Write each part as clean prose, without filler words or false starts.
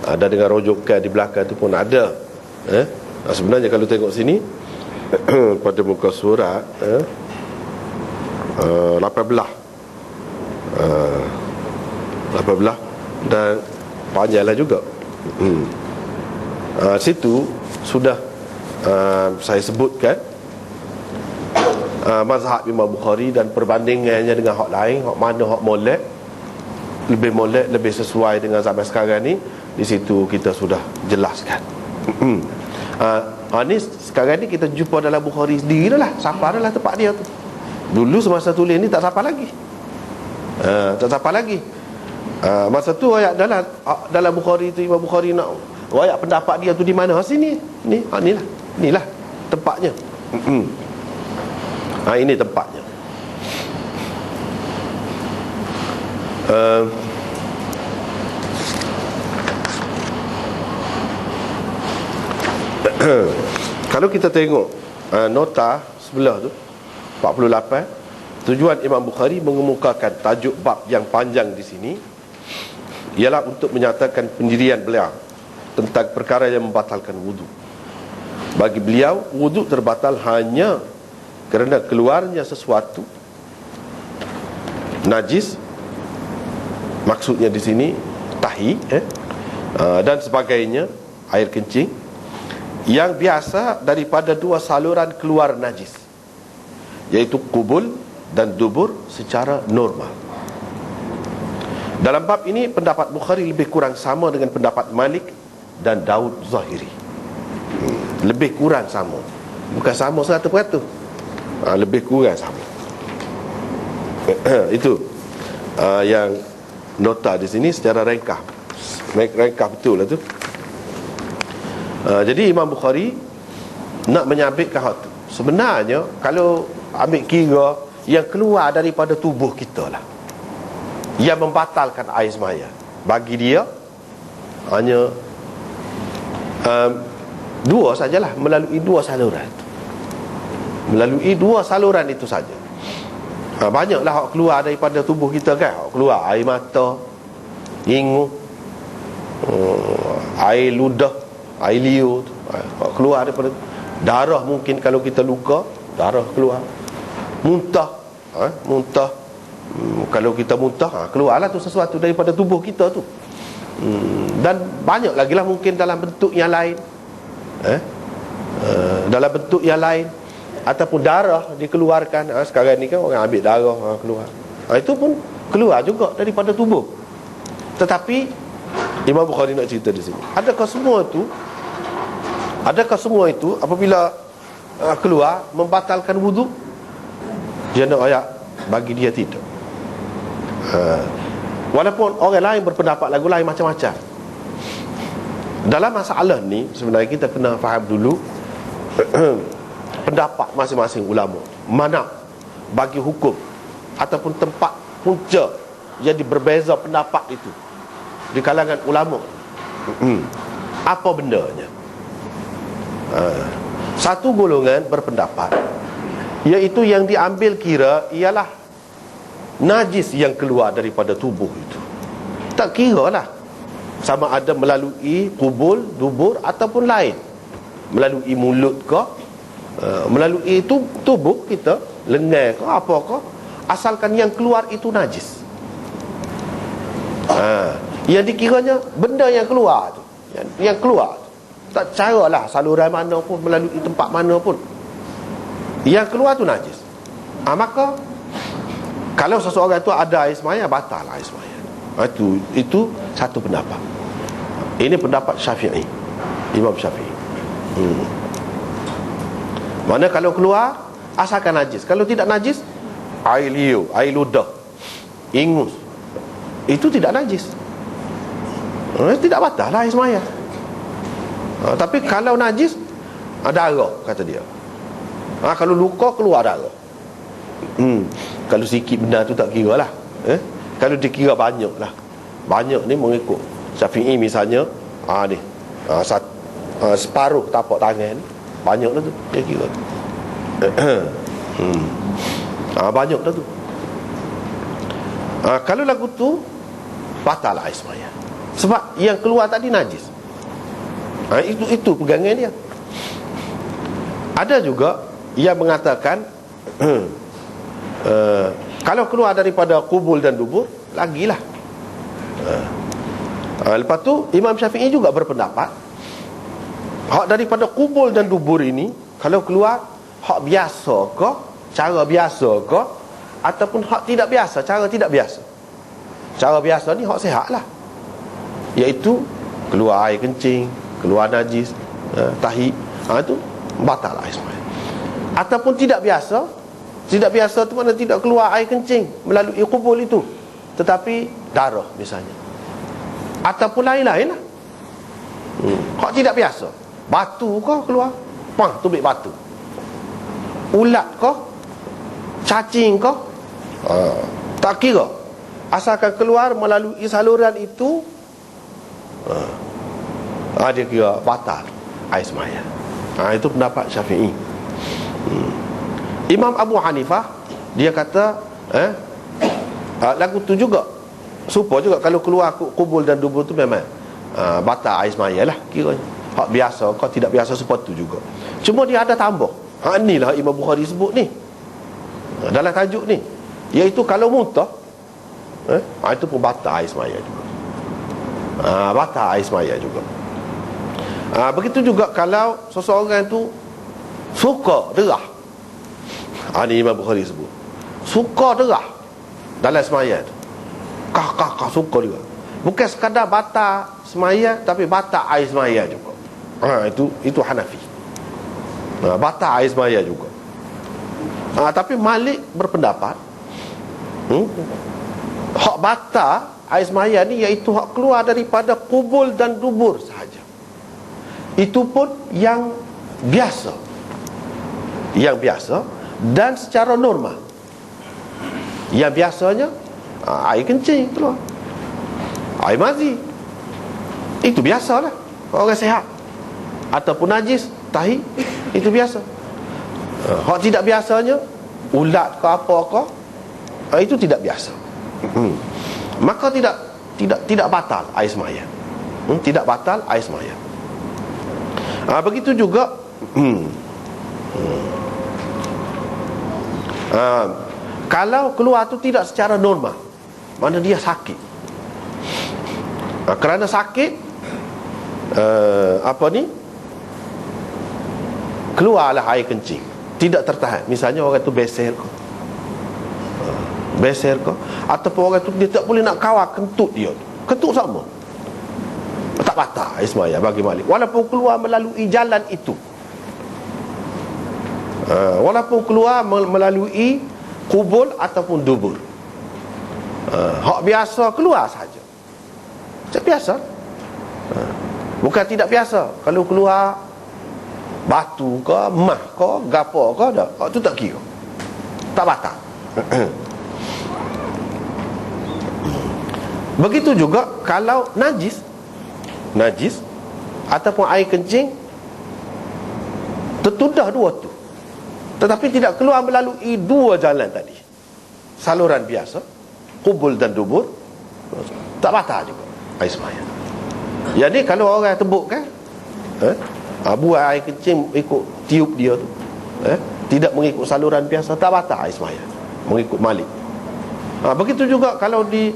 Dan dengan rujukan di belakang tu pun ada. Sebenarnya kalau tengok sini pada muka surat 18 dan panjanglah juga. Situ sudah saya sebutkan mazhab Imam Bukhari dan perbandingannya dengan hak lain, hak mana hak molek, lebih sesuai dengan zaman sekarang ni. Di situ kita sudah jelaskan. Ni sekarang ni kita jumpa dalam Bukhari sendiri lah, siapa adalah tempat dia tu. Dulu semasa tulis ni tak siapa lagi. Masa tu ayat dalam Bukhari tu, Imam Bukhari nak ayat pendapat dia tu di mana? Sini. Inilah tempatnya. Ini tempatnya. Kalau kita tengok nota sebelah tu 48, tujuan Imam Bukhari mengemukakan tajuk bab yang panjang di sini ialah untuk menyatakan pendirian beliau tentang perkara yang membatalkan wudu. Bagi beliau, wudu terbatal hanya kerana keluarnya sesuatu najis, maksudnya di sini tahi dan sebagainya, air kencing yang biasa daripada dua saluran keluar najis, iaitu kubul dan dubur secara normal. Dalam bab ini pendapat Bukhari lebih kurang sama dengan pendapat Malik dan Daud Zahiri. Lebih kurang sama, bukan sama 100%. Lebih kurang sama. Itu yang nota di sini secara ringkas betul lah tu. Jadi Imam Bukhari nak menyabitkan hak tu. Sebenarnya kalau ambil kira yang keluar daripada tubuh kita lah, yang membatalkan air semaya, bagi dia hanya dua sajalah, melalui dua saluran. Melalui dua saluran itu saja. Banyaklah hak keluar daripada tubuh kita kan. Hak keluar air mata, ingu, air ludah, air liur, hak keluar daripada darah. Mungkin kalau kita luka, darah keluar. Muntah, kalau kita muntah, keluarlah tu sesuatu daripada tubuh kita tu. Dan banyak lagi lah mungkin dalam bentuk yang lain, dalam bentuk yang lain, ataupun darah dikeluarkan. Sekarang ni kan orang ambil darah keluar, itu pun keluar juga daripada tubuh. Tetapi Imam Bukhari nak cerita di sini, adakah semua itu apabila keluar membatalkan wudu? Dia nak ayat, bagi dia tidak. Walaupun orang lain berpendapat lagu lain macam-macam. Dalam masalah ni sebenarnya kita kena faham dulu pendapat masing-masing ulama, mana bagi hukum ataupun tempat punca jadi berbeza pendapat itu di kalangan ulama. Apa bendanya? Satu golongan berpendapat, iaitu yang diambil kira ialah najis yang keluar daripada tubuh itu. Tak kira lah sama ada melalui kubul, dubur ataupun lain, melalui mulut ke, melalui tubuh kita, lengan ke, apa ke, asalkan yang keluar itu najis. Yang dikiranya benda yang keluar tu, yang keluar tu, tak caralah saluran mana pun, melalui tempat mana pun, yang keluar tu najis. Maka kalau seseorang tu ada air semaya, batal air semaya. Itu satu pendapat. Ini pendapat Syafi'i, Imam Syafi'i. Mana kalau keluar asalkan najis, kalau tidak najis, air liur, air ludah, ingus, itu tidak najis, tidak batal lah air semaya. Tapi kalau najis, darah, kata dia. Kalau luka keluar darah. Kalau sikit benda tu tak kira lah. Kalau dikira banyak lah. Banyak ni mengikut Syafi'i misalnya, ni separuh tapak tangan ni, banyak dah tu dia kira. Banyak dah tu. Kalau lagu tu batal air semaya. Sebab yang keluar tadi najis. Itu pegangan dia. Ada juga yang mengatakan kalau keluar daripada kubul dan dubur, lagilah. Lepas tu Imam Syafi'i juga berpendapat hak daripada kubul dan dubur ini, kalau keluar hak biasa ke, cara biasa ke, ataupun hak tidak biasa, cara tidak biasa. Cara biasa ni hak sihat lah, iaitu keluar air kencing, keluar najis, tahi, itu batal air sembahyang. Ataupun tidak biasa. Tidak biasa tu mana tidak keluar air kencing melalui kubul itu, tetapi darah misalnya, ataupun lain-lain lah. Hak tidak biasa, batu kau keluar, tubik batu, ulat kau, cacing kau, tak kira, asalkan keluar melalui saluran itu, dia kira batal air sembahyang. Itu pendapat Syafi'i. Imam Abu Hanifah dia kata lagu tu juga serupa juga, kalau keluar kubul dan dubur tu memang batal air sembahyang lah kiranya. Hak biasa kau tidak biasa seperti tu juga. Cuma dia ada tambah. Inilah Imam Bukhari sebut ni dalam tajuk ni, iaitu kalau muntah itu pun batal air sembahyang juga. Batal air sembahyang juga. Begitu juga kalau seseorang tu suka derah. Ini Imam Bukhari sebut suka derah dalam sembahyang tu, kah suka juga. Bukan sekadar batal sembahyang, tapi batal air sembahyang juga. Itu Hanafi. Batal air sembahyang juga. Tapi Malik berpendapat hak batal air sembahyang ni iaitu hak keluar daripada kubul dan dubur sahaja. Itu pun yang biasa, dan secara normal. Yang biasanya air kencing keluar, air mazi, itu biasalah orang sihat. Ataupun najis, tahi, itu biasa. Hak tidak biasanya ulat ke apa ke, itu tidak biasa. Maka tidak batal air sembahyang. Tidak batal air sembahyang. Begitu juga kalau keluar tu tidak secara normal, mana dia sakit, kerana sakit keluarlah air kencing, tidak tertahan. Misalnya orang tu beser ke, ataupun orang tu dia tak boleh nak kawal kentut dia tu, kentut sama, tak batal air sembahyang bagi Malik, walaupun keluar melalui jalan itu. Walaupun keluar melalui kubul ataupun dubur, hak biasa keluar saja. Macam biasa, bukan tidak biasa. Kalau keluar batu ke, mah ke, gapo ke, dah, hak tu tak kira, tak batal. Begitu juga kalau najis ataupun air kencing tertudah dua tu, tetapi tidak keluar melalui dua jalan tadi, saluran biasa, kubul dan dubur, tak batal juga air sembahyang. Jadi kalau orang tebuk kan, buat air kencing ikut tiup dia tu, tidak mengikut saluran biasa, tak batal air sembahyang mengikut Malik. Begitu juga kalau di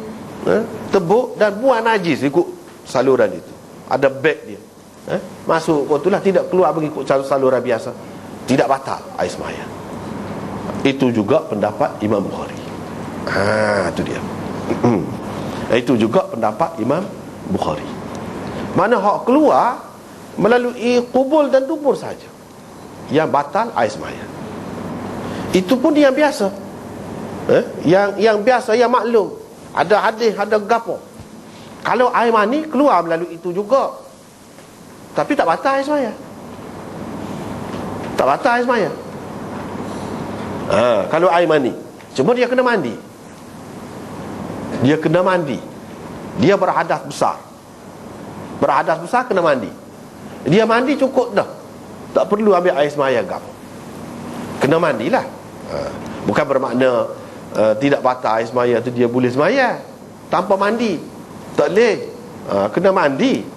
tebuk dan buang najis ikut saluran itu, ada beg dia, masuk kau itulah, tidak keluar mengikut saluran biasa, tidak batal air sembahyang. Itu juga pendapat Imam Bukhari. Itu dia. Itu juga pendapat Imam Bukhari. Mana hak keluar melalui kubul dan dubur saja yang batal air sembahyang. Itu pun yang biasa, yang biasa, yang maklum. Ada hadis, ada gapo. Kalau air mani keluar melalui itu juga, tapi tak batal air sembahyang. Tak batal air sembahyang. Kalau air mani, cuma dia kena mandi. Dia berhadas besar. Kena mandi. Dia mandi cukup dah, tak perlu ambil air sembahyang gapo. Kena mandilah. Bukan bermakna tidak batal air sembahyang tu dia boleh sembahyang tanpa mandi, tak boleh. Kena mandi.